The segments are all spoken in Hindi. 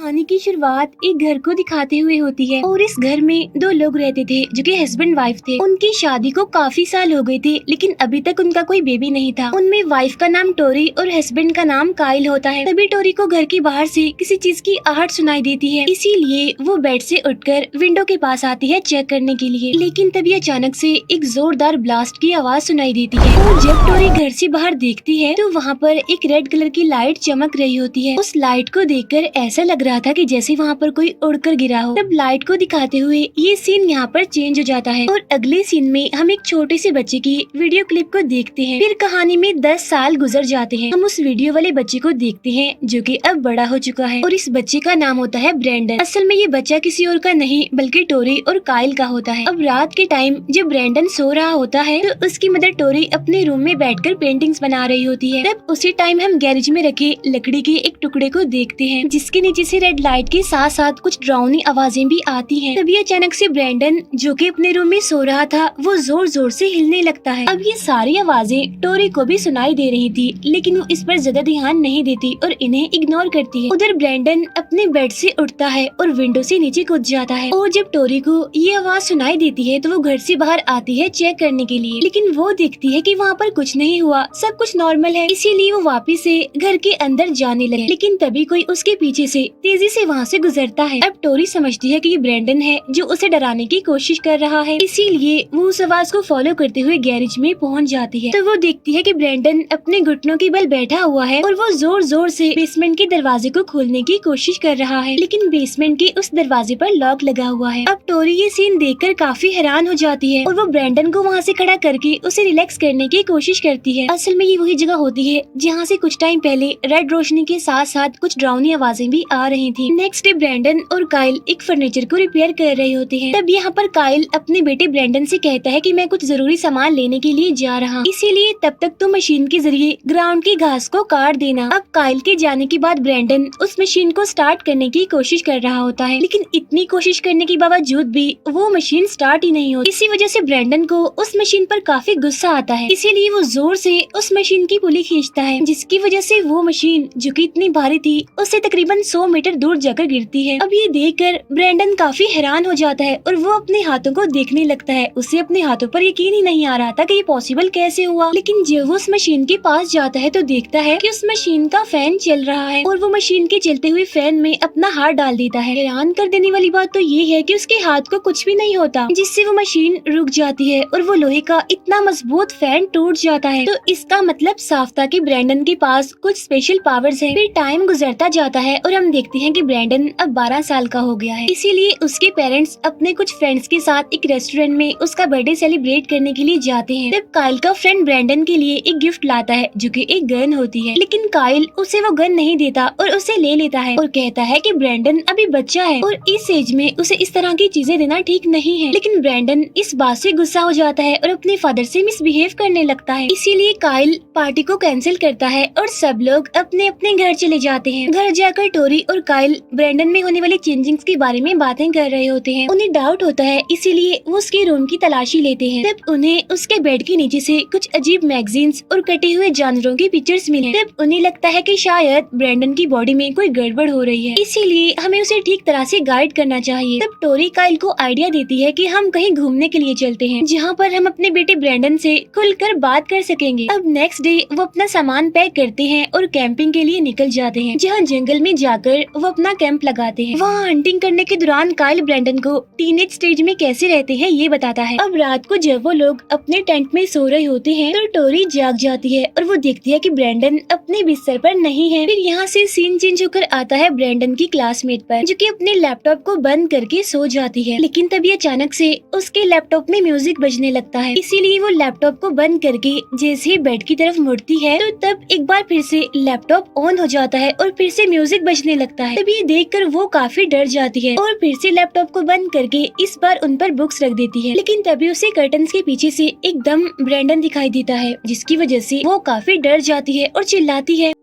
कहानी की शुरुआत एक घर को दिखाते हुए होती है और इस घर में दो लोग रहते थे जो कि हस्बैंड वाइफ थे। उनकी शादी को काफी साल हो गए थे लेकिन अभी तक उनका कोई बेबी नहीं था। उनमें वाइफ का नाम टोरी और हस्बैंड का नाम काइल होता है। तभी टोरी को घर के बाहर से किसी चीज की आहट सुनाई देती है, इसीलिए वो बेड से उठकर विंडो के पास आती है चेक करने के लिए। लेकिन तभी अचानक से एक जोरदार ब्लास्ट की आवाज सुनाई देती है और जब टोरी घर से बाहर देखती है तो वहाँ पर एक रेड कलर की लाइट चमक रही होती है। उस लाइट को देखकर ऐसा लग रहा था कि जैसे वहाँ पर कोई उड़कर गिरा हो। तब लाइट को दिखाते हुए ये सीन यहाँ पर चेंज हो जाता है और अगले सीन में हम एक छोटे से बच्चे की वीडियो क्लिप को देखते हैं। फिर कहानी में 10 साल गुजर जाते हैं। हम उस वीडियो वाले बच्चे को देखते हैं जो कि अब बड़ा हो चुका है और इस बच्चे का नाम होता है ब्रेंडन। असल में ये बच्चा किसी और का नहीं बल्कि टोरी और काइल का होता है। अब रात के टाइम जब ब्रेंडन सो रहा होता है तो उसकी मदर टोरी अपने रूम में बैठकर पेंटिंग्स बना रही होती है। तब उसी टाइम हम गैरेज में रखे लकड़ी के एक टुकड़े को देखते हैं जिसके नीचे से रेड लाइट के साथ साथ कुछ डरावनी आवाजें भी आती हैं। तभी अचानक से ब्रेंडन जो कि अपने रूम में सो रहा था वो जोर जोर से हिलने लगता है। अब ये सारी आवाजें टोरी को भी सुनाई दे रही थी लेकिन वो इस पर ज्यादा ध्यान नहीं देती और इन्हें इग्नोर करती है। उधर ब्रेंडन अपने बेड से उठता है और विंडो से नीचे कूद जाता है और जब टोरी को ये आवाज सुनाई देती है तो वो घर से बाहर आती है चेक करने के लिए, लेकिन वो देखती है कि वहाँ पर कुछ नहीं हुआ, सब कुछ नॉर्मल है। इसीलिए वो वापस से घर के अंदर जाने लगे लेकिन तभी कोई उसके पीछे से तेजी से वहाँ से गुजरता है। अब टोरी समझती है कि ये ब्रेंडन है जो उसे डराने की कोशिश कर रहा है, इसीलिए वो उस आवाज को फॉलो करते हुए गैरेज में पहुँच जाती है। तो वो देखती है कि ब्रेंडन अपने घुटनों के बल बैठा हुआ है और वो जोर जोर से बेसमेंट के दरवाजे को खोलने की कोशिश कर रहा है, लेकिन बेसमेंट के उस दरवाजे पर लॉक लगा हुआ है। अब टोरी ये सीन देखकर काफी हैरान हो जाती है और वो ब्रेंडन को वहाँ से खड़ा करके उसे रिलैक्स करने की कोशिश करती है। असल में ये वही जगह होती है जहाँ से कुछ टाइम पहले रेड रोशनी के साथ साथ कुछ डरावनी आवाजें भी आ रही थी। नेक्स्ट डे ब्रेंडन और काइल एक फर्नीचर को रिपेयर कर रहे होते हैं। तब यहाँ पर काइल अपने बेटे ब्रेंडन से कहता है कि मैं कुछ जरूरी सामान लेने के लिए जा रहा हूँ, इसीलिए तब तक तुम मशीन के जरिए ग्राउंड की घास को काट देना। अब काइल के जाने के बाद ब्रेंडन उस मशीन को स्टार्ट करने की कोशिश कर रहा होता है लेकिन इतनी कोशिश करने के बावजूद भी वो मशीन स्टार्ट ही नहीं होती। इसी वजह से ब्रेंडन को उस मशीन पर काफी गुस्सा आता है, इसीलिए वो जोर से उस मशीन की पुली खींचता है जिसकी वजह से वो मशीन जो कि इतनी भारी थी उससे तकरीबन 100 मीटर दूर जाकर गिरती है। अब ये देखकर ब्रेंडन काफी हैरान हो जाता है और वो अपने हाथों को देखने लगता है। उसे अपने हाथों पर यकीन ही नहीं आ रहा था कि ये पॉसिबल कैसे हुआ, लेकिन जब वो उस मशीन के पास जाता है तो देखता है कि उस मशीन का फैन चल रहा है और वो मशीन के चलते हुए फैन में अपना हाथ डाल देता है। हैरान कर देने वाली बात तो ये है कि उसके हाथ को कुछ भी नहीं होता, जिससे वो मशीन रुक जाती है और वो लोहे का इतना मजबूत फैन टूट जाता है। तो इसका मतलब साफ था कि ब्रेंडन के पास कुछ स्पेशल पावर्स हैं। फिर टाइम गुजरता जाता है और हम देखते हैं कि ब्रेंडन अब 12 साल का हो गया है, इसीलिए उसके पेरेंट्स अपने कुछ फ्रेंड्स के साथ एक रेस्टोरेंट में उसका बर्थडे सेलिब्रेट करने के लिए जाते हैं। तब काइल का फ्रेंड ब्रेंडन के लिए एक गिफ्ट लाता है जो कि एक गन होती है, लेकिन काइल उसे वो गन नहीं देता और उसे ले लेता है और कहता है कि ब्रेंडन अभी बच्चा है और इस एज में उसे इस तरह की चीजें देना ठीक नहीं है। लेकिन ब्रेंडन इस बात से गुस्सा हो जाता है और अपने फादर से मिसबिहेव करने लगता है, इसीलिए काइल पार्टी को कैंसिल करता है और सब लोग अपने अपने घर चले जाते हैं। घर जाकर टोरी और काइल ब्रेंडन में होने वाली चेंजिंग्स के बारे में बातें कर रहे होते हैं। उन्हें डाउट होता है, इसीलिए वो उसके रूम की तलाशी लेते हैं। तब उन्हें उसके बेड के नीचे से कुछ अजीब मैगजीन्स और कटे हुए जानवरों की पिक्चर्स मिले। तब उन्हें लगता है कि शायद ब्रेंडन की बॉडी में कोई गड़बड़ हो रही है, इसीलिए हमें उसे ठीक तरह से गाइड करना चाहिए। तब टोरी काइल को आइडिया देती है कि हम कहीं घूमने के लिए चलते हैं जहाँ पर हम अपने बेटे ब्रेंडन से खुलकर बात कर सकेंगे। अब नेक्स्ट डे वो अपना सामान पैक करते हैं और कैंपिंग के लिए निकल जाते हैं, जहाँ जंगल में जाकर वो अपना कैंप लगाते हैं। वहाँ हंटिंग करने के दौरान काइल ब्रेंडन को टीनेज स्टेज में कैसे रहते हैं ये बताता है। अब रात को जब वो लोग अपने टेंट में सो रहे होते हैं तो टोरी जाग जाती है और वो देखती है कि ब्रेंडन अपने बिस्तर पर नहीं है। फिर यहाँ से सीन चेंज होकर आता है ब्रेंडन की क्लासमेट पर जो कि अपने लैपटॉप को बंद करके सो जाती है, लेकिन तभी अचानक से उसके लैपटॉप में म्यूजिक बजने लगता है, इसीलिए वो लैपटॉप को बंद करके जैसे ही बेड की तरफ मुड़ती है तो तब एक बार फिर से लैपटॉप ऑन हो जाता है और फिर से म्यूजिक बजने लगता है। तभी देखकर वो काफी डर जाती है और फिर से लैपटॉप को बंद करके इस बार उन पर बुक्स रख देती है, लेकिन तभी उसे कर्टन्स के पीछे से एकदम ब्रेंडन दिखाई देता है जिसकी वजह से वो काफी डर जाती है और चिल्लाती है,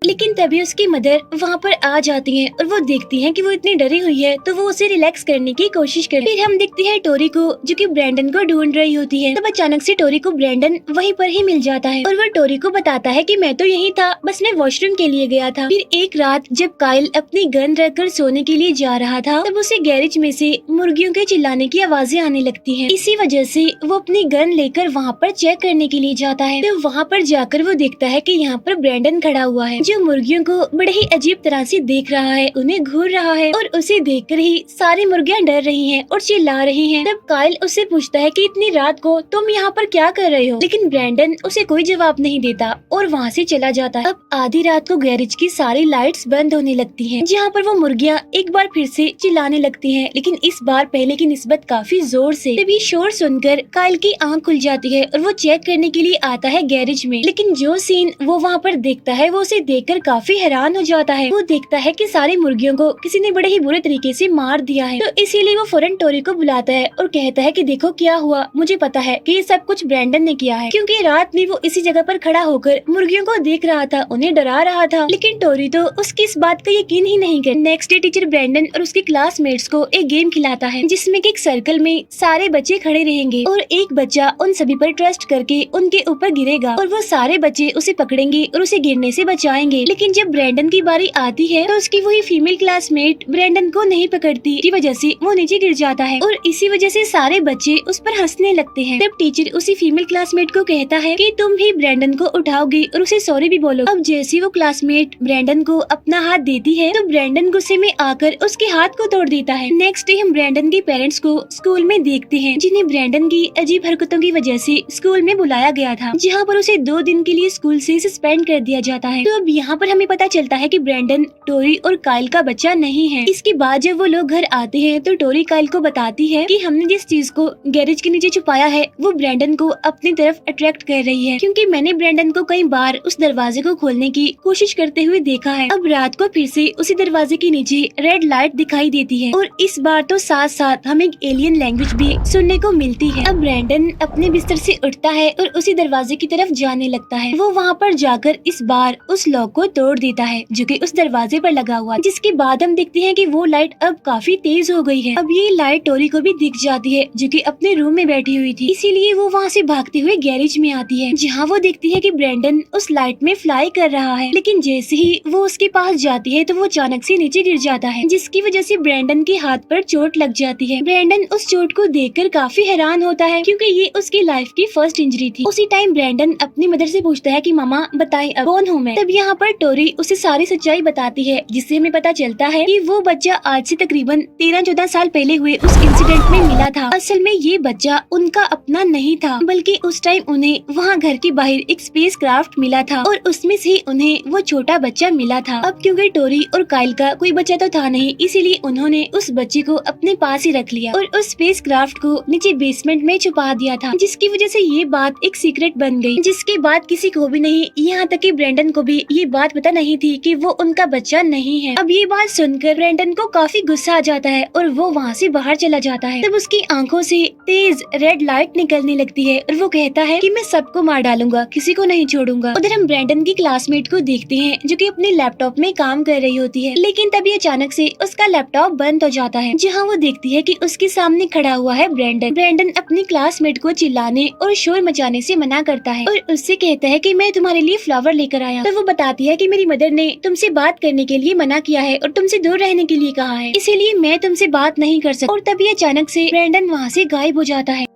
लेकिन तभी उसकी मदर वहाँ पर आ जाती है और वो देखती है कि वो इतनी डरी हुई है, तो वो उसे रिलैक्स करने की कोशिश करती है। फिर हम देखते हैं टोरी को जो कि ब्रैंडन को ढूंढ रही होती है। तब अचानक से टोरी को ब्रैंडन वहीं पर ही मिल जाता है और वो टोरी को बताता है कि मैं तो यहीं था, बस मैं वॉशरूम के लिए गया था। फिर एक रात जब काइल अपनी गन रखकर सोने के लिए जा रहा था, तब उसे गैरेज में से मुर्गियों के चिल्लाने की आवाजें आने लगती हैं। इसी वजह से वो अपनी गन लेकर वहाँ पर चेक करने के लिए जाता है। तो वहाँ पर जाकर वो देखता है कि यहाँ पर ब्रैंडन खड़ा हुआ है, जो मुर्गियों को बड़े ही अजीब तरह से देख रहा है, उन्हें घूर रहा है और उसे देखकर ही सारी मुर्गियाँ डर रही हैं और चिल्ला रही हैं। तब काइल उससे पूछता है कि इतनी रात को तुम यहाँ पर क्या कर रहे हो, लेकिन ब्रैंडन उसे कोई जवाब नहीं देता और वहाँ से चला जाता है। अब आधी रात को गैरेज की सारी लाइट्स बंद होने लगती हैं, जहाँ पर वो मुर्गियाँ एक बार फिर से चिल्लाने लगती हैं, लेकिन इस बार पहले की निस्बत काफी जोर से। तभी शोर सुनकर काइल की आंख खुल जाती है और वो चेक करने के लिए आता है गैरेज में। लेकिन जो सीन वो वहाँ पर देखता है वो उसे देखकर काफी हैरान हो जाता है। वो देखता है कि सारी मुर्गियों को किसी ने बड़े ही बुरे तरीके से मार दिया है। तो इसीलिए वो फौरन टोरी को बुलाता है और कहता है कि देखो क्या हुआ, मुझे पता है कि ये सब कुछ ब्रैंडन ने किया है, क्योंकि रात में वो इसी जगह पर खड़ा होकर मुर्गियों को देख रहा था, उन्हें डरा रहा था। लेकिन टोरी तो उसकी इस बात का यकीन ही नहीं कर। नेक्स्ट डे टीचर ब्रैंडन और उसके क्लासमेट्स को एक गेम खिलाता है, जिसमें कि एक सर्कल में सारे बच्चे खड़े रहेंगे और एक बच्चा उन सभी पर ट्रस्ट करके उनके ऊपर गिरेगा और वो सारे बच्चे उसे पकड़ेंगे और उसे गिरने से बचाएंगे। लेकिन जब ब्रैंडन की बारी आती है तो उसकी वही फीमेल क्लासमेट ब्रैंडन को नहीं पकड़ती, की वजह से वो नीचे गिर जाता है और इसी वजह से सारे बच्चे उस पर हंसने लगते हैं। तब टीचर उसी फीमेल क्लासमेट को कहता है कि तुम भी ब्रैंडन को उठाओगी और उसे सॉरी भी बोलो। अब जैसे वो क्लासमेट ब्रैंडन को अपना हाथ देती है तो ब्रैंडन गुस्से में आकर उसके हाथ को तोड़ देता है। नेक्स्ट डे हम ब्रैंडन के पेरेंट्स को स्कूल में देखते हैं, जिन्हें ब्रैंडन की अजीब हरकतों की वजह से स्कूल में बुलाया गया था, जहाँ पर उसे 2 दिन के लिए स्कूल से सस्पेंड कर दिया जाता है। तो अब यहाँ पर हमें पता चलता है कि ब्रैंडन टोरी और काइल का बच्चा नहीं है। इसके बाद जब वो लोग घर आते हैं तो टोरी काइल को बताती है कि हमने जिस चीज को गैरेज के नीचे छुपाया है वो ब्रैंडन को अपनी तरफ अट्रैक्ट कर रही है, क्योंकि मैंने ब्रैंडन को कई बार उस दरवाजे को खोलने की कोशिश करते हुए देखा है। अब रात को फिर से उसी दरवाजे के नीचे रेड लाइट दिखाई देती है और इस बार तो साथ साथ हमें एक एलियन लैंग्वेज भी सुनने को मिलती है। अब ब्रैंडन अपने बिस्तर से उठता है और उसी दरवाजे की तरफ जाने लगता है। वो वहाँ पर जाकर इस बार उस लॉक को तोड़ देता है जो कि उस दरवाजे पर लगा हुआ, जिसके बाद हम देखते हैं कि वो लाइट अब काफी तेज हो गई है। अब ये लाइट टोरी को भी दिख जाती है जो कि अपने रूम में बैठी हुई थी, इसीलिए वो वहाँ से भागते हुए गैरेज में आती है, जहाँ वो देखती है कि ब्रैंडन उस लाइट में फ्लाई कर रहा है। लेकिन जैसे ही वो उसके पास जाती है तो वो अचानक से नीचे गिर जाता है, जिसकी वजह से ब्रैंडन के हाथ पर चोट लग जाती है। ब्रैंडन उस चोट को देखकर काफी हैरान होता है, क्योंकि ये उसकी लाइफ की फर्स्ट इंजरी थी। उसी टाइम ब्रैंडन अपनी मदर से पूछता है कि मामा बताएं अब कौन हूँ मैं। तब यहाँ पर टोरी उसे सारी सच्चाई बताती है, जिससे हमें पता चलता है कि वो बच्चा आज से तकरीबन 13-14 साल पहले हुए उस इंसिडेंट में मिला था। असल में ये बच्चा उनका अपना नहीं था, बल्कि उस टाइम उन्हें वहाँ घर के बाहर एक स्पेस क्राफ्ट मिला था और उसमें से उन्हें वो छोटा बच्चा मिला था। अब क्योंकि टोरी और काइल का कोई बच्चा तो था नहीं, इसीलिए उन्होंने उस बच्चे को अपने पास ही रख लिया और उस स्पेस क्राफ्ट को नीचे बेसमेंट में छुपा दिया था, जिसकी वजह से ये बात एक सीक्रेट बन गई, जिसके बाद किसी को भी नहीं, यहाँ तक कि ब्रैंडन को भी ये बात पता नहीं थी कि वो उनका बच्चा नहीं है। अब ये बात सुनकर ब्रैंडन को काफी गुस्सा आ जाता है और वो वहाँ से बाहर चला जाता है। तब उसकी आंखों से तेज रेड लाइट निकलने लगती है और वो कहता है कि मैं सबको मार डालूंगा, किसी को नहीं छोड़ूंगा। उधर हम ब्रैंडन की क्लासमेट को देखते हैं जो कि अपने लैपटॉप में काम कर रही होती है, लेकिन तभी अचानक से उसका लैपटॉप बंद हो जाता है, जहाँ वो देखती है कि उसके सामने खड़ा हुआ है ब्रैंडन। ब्रैंडन अपनी क्लासमेट को चिल्लाने और शोर मचाने से मना करता है और उससे कहता है कि मैं तुम्हारे लिए फ्लावर लेकर आया। तो वो बताती है कि मेरी मदर ने तुमसे बात करने के लिए मना किया है और तुमसे दूर रहने के लिए कहा है, इसीलिए मैं तुमसे बात नहीं कर सकती। और तभी अचानक से ब्रैंडन वहाँ से गायब हो जाता है।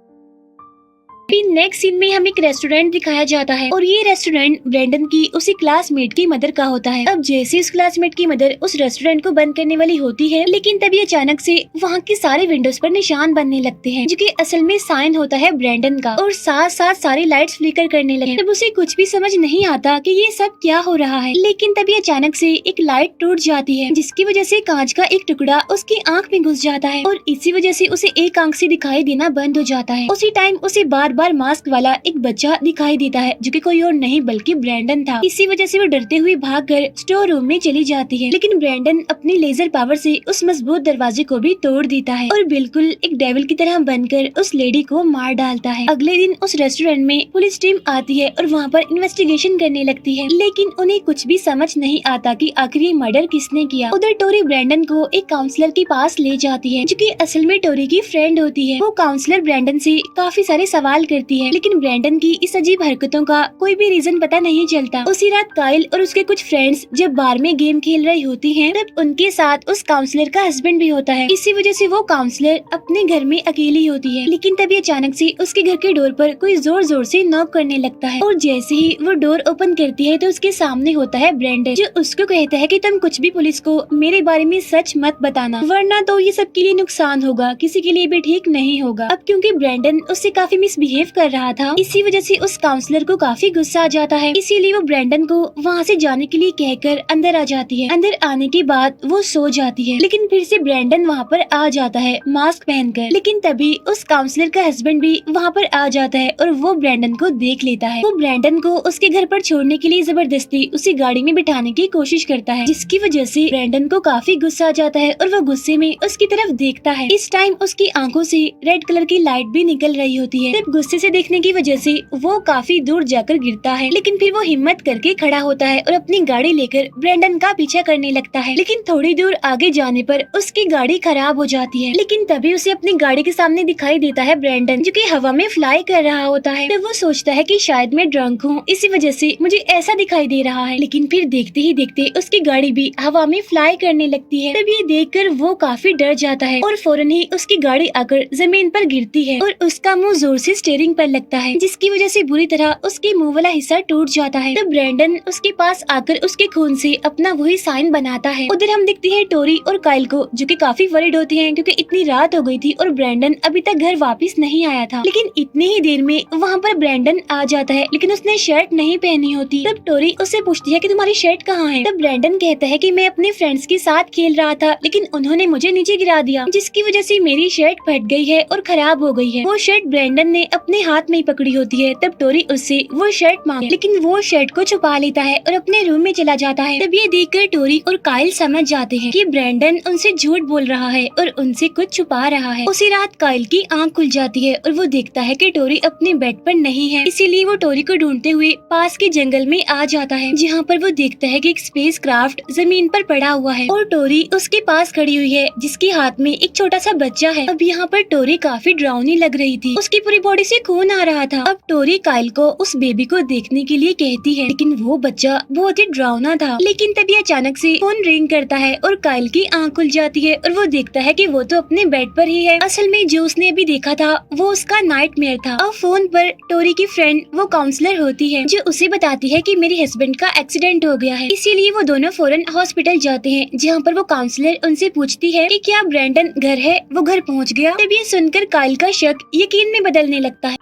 नेक्स्ट सीन में हमें एक रेस्टोरेंट दिखाया जाता है और ये रेस्टोरेंट ब्रैंडन की उसी क्लासमेट की मदर का होता है। अब जैसे उस क्लासमेट की मदर उस रेस्टोरेंट को बंद करने वाली होती है, लेकिन तभी अचानक से वहाँ की सारे विंडोज पर निशान बनने लगते हैं, जो कि असल में साइन होता है ब्रैंडन का, और साथ साथ सारी लाइट्स फ्लिकर करने लगे। तब उसे कुछ भी समझ नहीं आता कि ये सब क्या हो रहा है, लेकिन तभी अचानक से एक लाइट टूट जाती है, जिसकी वजह से कांच का एक टुकड़ा उसकी आँख में घुस जाता है और इसी वजह से उसे एक आँख से दिखाई देना बंद हो जाता है। उसी टाइम उसे बार बार मास्क वाला एक बच्चा दिखाई देता है जो कि कोई और नहीं बल्कि ब्रैंडन था। इसी वजह से वो डरते हुए भागकर स्टोर रूम में चली जाती है, लेकिन ब्रैंडन अपनी लेजर पावर से उस मजबूत दरवाजे को भी तोड़ देता है और बिल्कुल एक डेविल की तरह बनकर उस लेडी को मार डालता है। अगले दिन उस रेस्टोरेंट में पुलिस टीम आती है और वहाँ पर इन्वेस्टिगेशन करने लगती है, लेकिन उन्हें कुछ भी समझ नहीं आता कि आखिर ये मर्डर किसने किया। उधर टोरी ब्रैंडन को एक काउंसलर के पास ले जाती है जो कि असल में टोरी की फ्रेंड होती है। वो काउंसलर ब्रैंडन से काफी सारे सवाल करती है, लेकिन ब्रैंडन की इस अजीब हरकतों का कोई भी रीजन पता नहीं चलता। उसी रात काइल और उसके कुछ फ्रेंड्स जब बार में गेम खेल रही होती हैं, तब उनके साथ उस काउंसलर का हस्बैंड भी होता है। इसी वजह से वो काउंसलर अपने घर में अकेली होती है, लेकिन तभी अचानक से उसके घर के डोर पर कोई जोर जोर से नॉक करने लगता है और जैसे ही वो डोर ओपन करती है तो उसके सामने होता है ब्रैंडन, जो उसको कहता है कि तुम कुछ भी पुलिस को मेरे बारे में सच मत बताना, वरना तो ये सबके लिए नुकसान होगा, किसी के लिए भी ठीक नहीं होगा। अब क्योंकि ब्रैंडन उससे काफी मिसबिहेव कर रहा था, इसी वजह से उस काउंसलर को काफी गुस्सा आ जाता है। इसीलिए वो ब्रैंडन को वहाँ से जाने के लिए कहकर अंदर आ जाती है। अंदर आने के बाद वो सो जाती है, लेकिन फिर से ब्रैंडन वहाँ पर आ जाता है मास्क पहनकर। लेकिन तभी उस काउंसलर का हस्बैंड भी वहाँ पर आ जाता है और वो ब्रैंडन को देख लेता है। वो ब्रैंडन को उसके घर पर छोड़ने के लिए जबरदस्ती उसी गाड़ी में बिठाने की कोशिश करता है, जिसकी वजह से ब्रैंडन को काफी गुस्सा आ जाता है और वो गुस्से में उसकी तरफ देखता है। इस टाइम उसकी आंखों से रेड कलर की लाइट भी निकल रही होती है। सिर्फ गुस्से से देखने की वजह से वो काफी दूर जाकर गिरता है, लेकिन फिर वो हिम्मत करके खड़ा होता है और अपनी गाड़ी लेकर ब्रैंडन का पीछा करने लगता है। लेकिन थोड़ी दूर आगे जाने पर उसकी गाड़ी खराब हो जाती है, लेकिन तभी उसे अपनी गाड़ी के सामने दिखाई देता है ब्रैंडन, जो कि हवा में फ्लाई कर रहा होता है। तो वो सोचता है कि शायद मैं ड्रंक हूँ, इसी वजह से मुझे ऐसा दिखाई दे रहा है। लेकिन फिर देखते ही देखते उसकी गाड़ी भी हवा में फ्लाई करने लगती है। तब ये देखकर वो काफी डर जाता है और फौरन ही उसकी गाड़ी आकर जमीन पर गिरती है और उसका मुंह जोर से स्टीयरिंग पर लगता है, जिसकी वजह से बुरी तरह उसके मुंह वाला हिस्सा टूट जाता है। तब ब्रैंडन उसके पास आकर उसके खून से अपना वही साइन बनाता है। उधर हम देखते हैं टोरी और काइल को, जो कि काफी वरिड होते हैं क्योंकि इतनी रात हो गई थी और ब्रैंडन अभी तक घर वापस नहीं आया था। लेकिन इतनी ही देर में वहाँ पर ब्रैंडन आ जाता है, लेकिन उसने शर्ट नहीं पहनी होती। तब टोरी उससे पूछती है कि तुम्हारी शर्ट कहाँ है। तब ब्रैंडन कहता है कि मैं अपने फ्रेंड्स के साथ खेल रहा था, लेकिन उन्होंने मुझे नीचे गिरा दिया, जिसकी वजह से मेरी शर्ट फट गई है और खराब हो गई है। वो शर्ट ब्रैंडन ने अपने हाथ में ही पकड़ी होती है। तब टोरी उससे वो शर्ट मांगे, लेकिन वो शर्ट को छुपा लेता है और अपने रूम में चला जाता है। तब ये देखकर टोरी और काइल समझ जाते हैं कि ब्रैंडन उनसे झूठ बोल रहा है और उनसे कुछ छुपा रहा है। उसी रात काइल की आंख खुल जाती है और वो देखता है कि टोरी अपने बेड पर नहीं है, इसीलिए वो टोरी को ढूंढते हुए पास के जंगल में आ जाता है, जहाँ पर वो देखता है कि एक स्पेस क्राफ्ट जमीन पर पड़ा हुआ है और टोरी उसके पास खड़ी हुई है, जिसके हाथ में एक छोटा सा बच्चा है। अब यहाँ पर टोरी काफी डरावनी लग रही थी, उसकी पूरी बॉडी से खून आ रहा था। अब टोरी काइल को उस बेबी को देखने के लिए कहती है, लेकिन वो बच्चा बहुत ही डरावना था। लेकिन तभी अचानक से फोन रिंग करता है और काइल की आंख खुल जाती है और वो देखता है कि वो तो अपने बेड पर ही है। असल में जो उसने अभी देखा था वो उसका नाइटमेयर था। अब फोन पर टोरी की फ्रेंड वो काउंसलर होती है, जो उसे बताती है कि मेरे हस्बैंड का एक्सीडेंट हो गया है। इसीलिए वो दोनों फौरन हॉस्पिटल जाते हैं, जहाँ पर वो काउंसलर उनसे पूछती है कि क्या ब्रैंडन घर है। वो घर पहुँच गया। तब ये सुनकर काइल का शक यकीन में बदलने लगता है।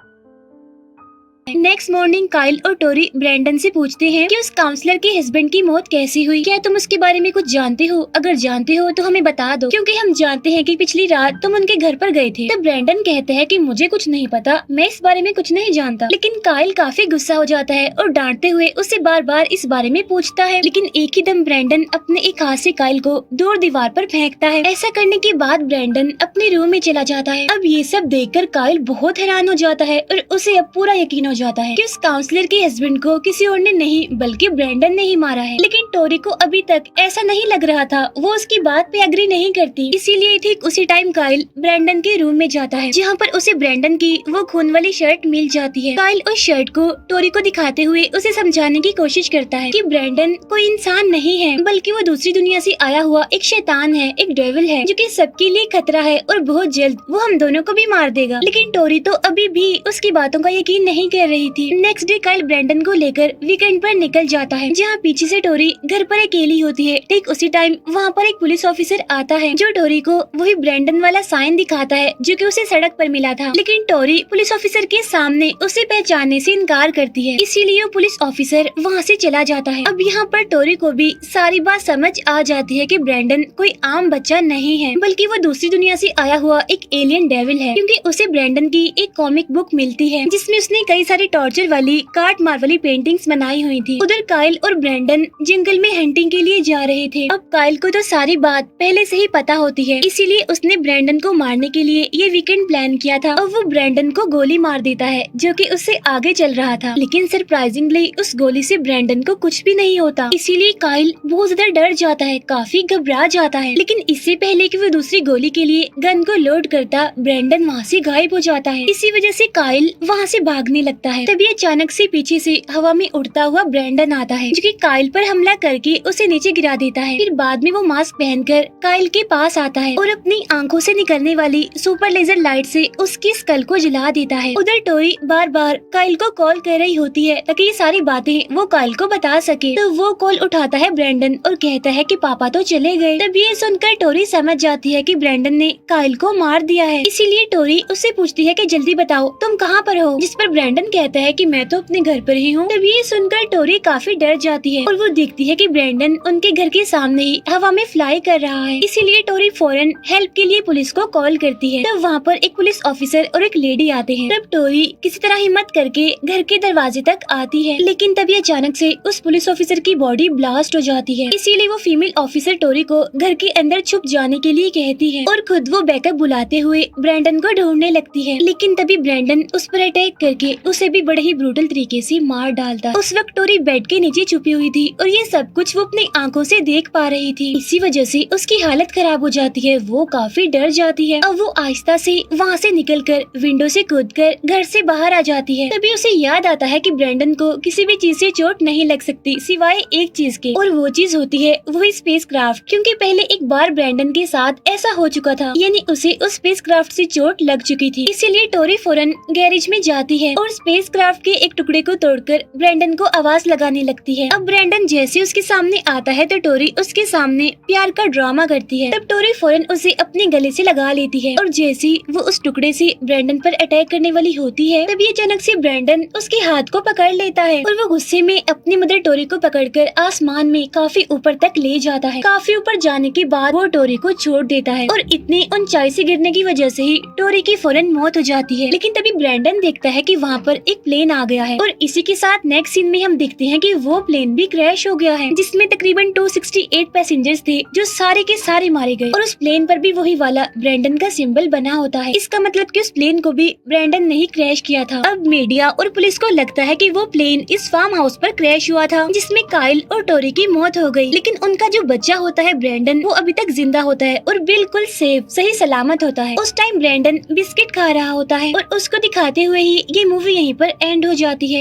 नेक्स्ट मॉर्निंग काइल और टोरी ब्रैंडन से पूछते हैं कि उस काउंसलर के हस्बैंड की मौत कैसी हुई, क्या तुम उसके बारे में कुछ जानते हो? अगर जानते हो तो हमें बता दो, क्योंकि हम जानते हैं कि पिछली रात तुम उनके घर पर गए थे। तब ब्रैंडन कहता है कि मुझे कुछ नहीं पता, मैं इस बारे में कुछ नहीं जानता। लेकिन काइल काफी गुस्सा हो जाता है और डांटते हुए उससे बार बार इस बारे में पूछता है। लेकिन एक ही दम ब्रैंडन अपने एक हाथ से काइल को दूर दीवार पर फेंकता है। ऐसा करने के बाद ब्रैंडन अपने रूम में चला जाता है। अब ये सब देखकर काइल बहुत हैरान हो जाता है और उसे अब पूरा यकीन हो जाता है कि उस काउंसलर के हस्बैंड को किसी और ने नहीं बल्कि ब्रैंडन ने ही मारा है। लेकिन टोरी को अभी तक ऐसा नहीं लग रहा था, वो उसकी बात पे एग्री नहीं करती। इसीलिए ठीक उसी टाइम काइल ब्रैंडन के रूम में जाता है, जहाँ पर उसे ब्रैंडन की वो खून वाली शर्ट मिल जाती है। काइल उस शर्ट को टोरी को दिखाते हुए उसे समझाने की कोशिश करता है कि ब्रैंडन कोई इंसान नहीं है, बल्कि वो दूसरी दुनिया से आया हुआ एक शैतान है, एक डेविल है, जो कि सबके लिए खतरा है और बहुत जल्द वो हम दोनों को भी मार देगा। लेकिन टोरी तो अभी भी उसकी बातों का यकीन नहीं कर कर रही थी। नेक्स्ट डे काइल ब्रैंडन को लेकर वीकेंड पर निकल जाता है, जहाँ पीछे से टोरी घर पर अकेली होती है। ठीक उसी टाइम वहाँ पर एक पुलिस ऑफिसर आता है जो टोरी को वही ब्रैंडन वाला साइन दिखाता है जो कि उसे सड़क पर मिला था। लेकिन टोरी पुलिस ऑफिसर के सामने उसे पहचानने से इनकार करती है, इसीलिए वो पुलिस ऑफिसर वहाँ से चला जाता है। अब यहाँ पर टोरी को भी सारी बात समझ आ जाती है कि ब्रैंडन कोई आम बच्चा नहीं है, बल्कि वो दूसरी दुनिया से आया हुआ एक एलियन डेविल है, क्योंकि उसे ब्रैंडन की एक कॉमिक बुक मिलती है जिसमें उसने कई सारी टॉर्चर वाली काट मार वाली पेंटिंग्स बनाई हुई थी। उधर काइल और ब्रैंडन जंगल में हंटिंग के लिए जा रहे थे। अब काइल को तो सारी बात पहले से ही पता होती है, इसीलिए उसने ब्रैंडन को मारने के लिए ये वीकेंड प्लान किया था और वो ब्रैंडन को गोली मार देता है जो कि उससे आगे चल रहा था। लेकिन सरप्राइजिंगली उस गोली से ब्रैंडन को कुछ भी नहीं होता, इसीलिए काइल बहुत ज्यादा डर जाता है, काफी घबरा जाता है। लेकिन इससे पहले कि वो दूसरी गोली के लिए गन को लोड करता, ब्रैंडन वहाँ से गायब हो जाता है। इसी वजह से काइल वहाँ से भागने लगता है। तभी अचानक से पीछे से हवा में उड़ता हुआ ब्रैंडन आता है जो कि काइल पर हमला करके उसे नीचे गिरा देता है। फिर बाद में वो मास्क पहनकर काइल के पास आता है और अपनी आंखों से निकलने वाली सुपर लेजर लाइट से उसकी स्कल को जला देता है। उधर टोरी बार बार काइल को कॉल कर रही होती है ताकि ये सारी बातें वो काइल को बता सके। तो वो कॉल उठाता है ब्रैंडन और कहता है कि पापा तो चले गए। तब ये सुनकर टोरी समझ जाती है कि ब्रैंडन ने काइल को मार दिया है, इसीलिए टोरी उससे पूछती है कि जल्दी बताओ तुम कहाँ पर हो, जिस पर ब्रैंडन कहता है कि मैं तो अपने घर पर ही हूँ। तब ये सुनकर टोरी काफी डर जाती है और वो देखती है कि ब्रैंडन उनके घर के सामने ही हवा में फ्लाई कर रहा है, इसीलिए टोरी फौरन हेल्प के लिए पुलिस को कॉल करती है। तब वहाँ पर एक पुलिस ऑफिसर और एक लेडी आते हैं। तब टोरी किसी तरह हिम्मत करके घर के दरवाजे तक आती है, लेकिन तभी अचानक से उस पुलिस ऑफिसर की बॉडी ब्लास्ट हो जाती है, इसीलिए वो फीमेल ऑफिसर टोरी को घर के अंदर छुप जाने के लिए कहती है और खुद वो बैकअप बुलाते हुए ब्रैंडन को ढूंढने लगती है। लेकिन तभी ब्रैंडन उस पर अटैक करके उसे भी बड़े ही ब्रूटल तरीके से मार डालता है। उस वक्त टोरी बेड के नीचे छुपी हुई थी और ये सब कुछ वो अपनी आंखों से देख पा रही थी। इसी वजह से उसकी हालत खराब हो जाती है, वो काफी डर जाती है। अब वो आहिस्ता से वहाँ से निकलकर विंडो से कूदकर घर से बाहर आ जाती है। तभी उसे याद आता है कि ब्रैंडन को किसी भी चीज से चोट नहीं लग सकती सिवाय एक चीज के, और वो चीज होती है वही स्पेसक्राफ्ट, क्योंकि पहले एक बार ब्रैंडन के साथ ऐसा हो चुका था, यानी उसे उस स्पेसक्राफ्ट से चोट लग चुकी थी। इसीलिए टोरी फौरन गैरेज में जाती है और स्पेसक्राफ्ट के एक टुकड़े को तोड़कर ब्रैंडन को आवाज लगाने लगती है। अब ब्रैंडन जैसे उसके सामने आता है तो टोरी उसके सामने प्यार का ड्रामा करती है। तब टोरी फौरन उसे अपने गले से लगा लेती है और जैसे वो उस टुकड़े से ब्रैंडन पर अटैक करने वाली होती है, तभी अचानक से ब्रैंडन उसके हाथ को पकड़ लेता है और वो गुस्से में अपनी मदर टोरी को पकड़कर आसमान में काफी ऊपर तक ले जाता है। काफी ऊपर जाने के बाद वो टोरी को छोड़ देता है और इतनी ऊंचाई से गिरने की वजह से ही टोरी की फौरन मौत हो जाती है। लेकिन तभी ब्रैंडन देखता है कि वहाँ पर एक प्लेन आ गया है और इसी के साथ नेक्स्ट सीन में हम देखते हैं कि वो प्लेन भी क्रैश हो गया है, जिसमें तकरीबन 268 पैसेंजर्स थे जो सारे के सारे मारे गए और उस प्लेन पर भी वही वाला ब्रैंडन का सिंबल बना होता है। इसका मतलब कि उस प्लेन को भी ब्रैंडन ने ही क्रैश किया था। अब मीडिया और पुलिस को लगता है कि वो प्लेन इस फार्म हाउस पर क्रैश हुआ था जिसमें काइल और टोरी की मौत हो गई, लेकिन उनका जो बच्चा होता है ब्रैंडन, वो अभी तक जिंदा होता है और बिल्कुल सेफ सही सलामत होता है। उस टाइम ब्रैंडन बिस्किट खा रहा होता है और उसको दिखाते हुए ही ये मूवी यहीं पर एंड हो जाती है।